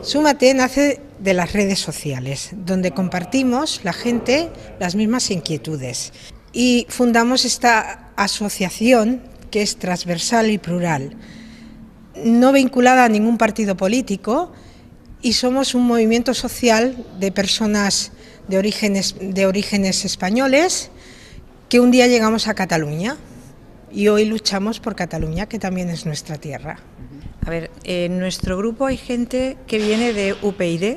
Súmate nace de las redes sociales, donde compartimos la gente las mismas inquietudes y fundamos esta asociación que es transversal y plural, no vinculada a ningún partido político, y somos un movimiento social de personas de orígenes españoles que un día llegamos a Cataluña y hoy luchamos por Cataluña, que también es nuestra tierra. A ver, en nuestro grupo hay gente que viene de UPyD,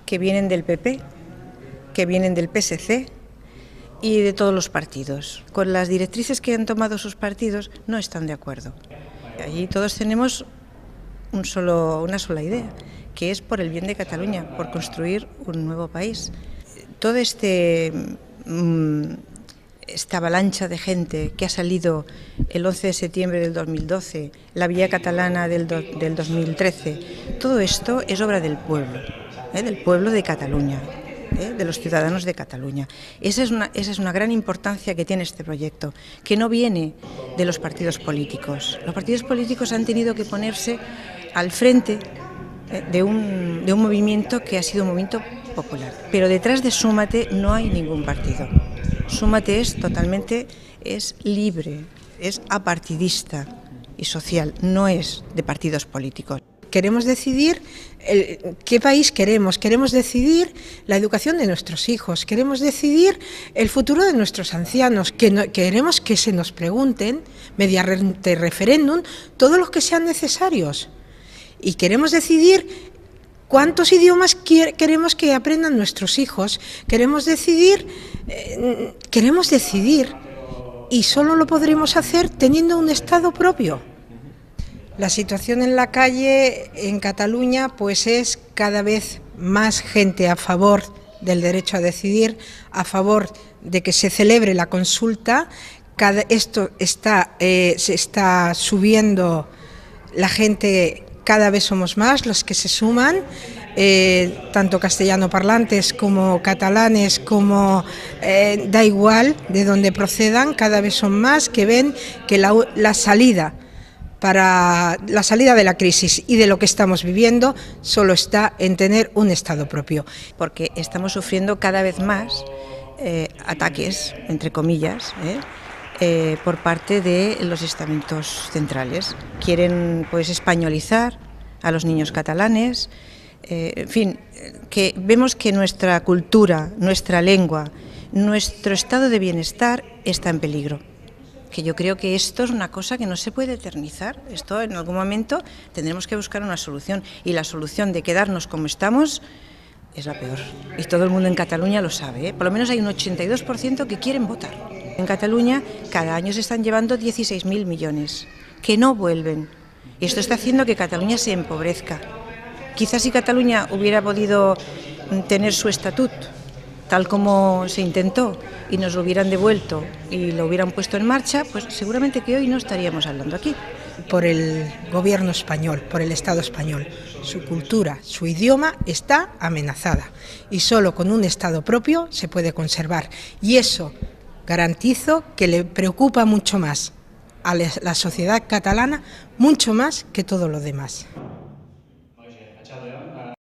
que vienen del PP, que vienen del PSC y de todos los partidos. Con las directrices que han tomado sus partidos no están de acuerdo. Allí todos tenemos una sola idea, que es por el bien de Cataluña, por construir un nuevo país. Todo esta avalancha de gente que ha salido el 11 de septiembre del 2012, la Vía Catalana del 2013, todo esto es obra del pueblo de Cataluña, de los ciudadanos de Cataluña. Esa es una gran importancia que tiene este proyecto, que no viene de los partidos políticos. Los partidos políticos han tenido que ponerse al frente de un movimiento que ha sido un movimiento popular. Pero detrás de Súmate no hay ningún partido. Súmate es libre, es apartidista y social, no es de partidos políticos. Queremos decidir qué país queremos decidir la educación de nuestros hijos, queremos decidir el futuro de nuestros ancianos, queremos que se nos pregunten, mediante referéndum, todos los que sean necesarios. Y queremos decidir cuántos idiomas queremos que aprendan nuestros hijos, queremos decidir, y solo lo podremos hacer teniendo un Estado propio. La situación en la calle en Cataluña pues es cada vez más gente a favor del derecho a decidir, a favor de que se celebre la consulta. Se está subiendo la gente, cada vez somos más los que se suman, tanto castellano parlantes como catalanes, da igual de dónde procedan, cada vez son más que ven que la salida de la crisis y de lo que estamos viviendo solo está en tener un Estado propio. Porque estamos sufriendo cada vez más ataques, entre comillas, por parte de los estamentos centrales. Quieren pues españolizar a los niños catalanes, en fin, que vemos que nuestra cultura, nuestra lengua, nuestro estado de bienestar está en peligro. Que yo creo que esto es una cosa que no se puede eternizar. Esto en algún momento tendremos que buscar una solución, y la solución de quedarnos como estamos es la peor. Y todo el mundo en Cataluña lo sabe, ¿eh? Por lo menos hay un 82% que quieren votar. En Cataluña cada año se están llevando 16.000 millones que no vuelven. Y esto está haciendo que Cataluña se empobrezca. Quizás si Cataluña hubiera podido tener su estatut tal como se intentó y nos lo hubieran devuelto y lo hubieran puesto en marcha, pues seguramente que hoy no estaríamos hablando aquí. Por el gobierno español, por el Estado español, su cultura, su idioma está amenazada, y solo con un Estado propio se puede conservar, y eso garantizo que le preocupa mucho más a la sociedad catalana, mucho más que todo lo demás.